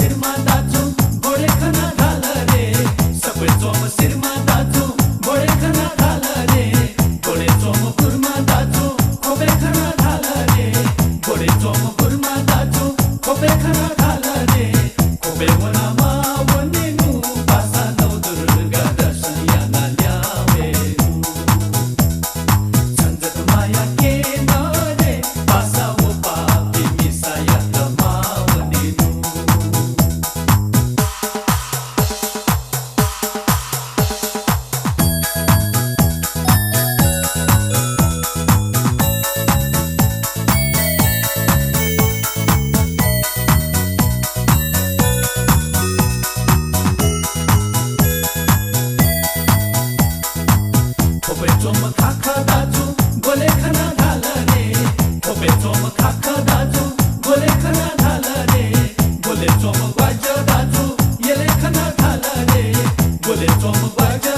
सिरमा दाजु गोडे खना थाल रे सबै चोम सिरमा दाजु गोडे खना थाल रे गोडे चोम कुर्मा दाजु खोपे खना थाल रे गोडे चोम कुर्मा दाजु खोपे खना थाल रे खोपे वनामा वनेनु पासा नौ दुर्गा दर्शन याना ल्यावे संजत माया के नरे पासा वो पापी मिसाया तमावनेनु खोपे चोम खाखा दाजु गोले खना ढाल रे खोपे चोम खाखा दाजु गोले खना ढाल रे गोले चोम ग्वाज दाजु येले खना ढाल रे गोले चोम ग्वाज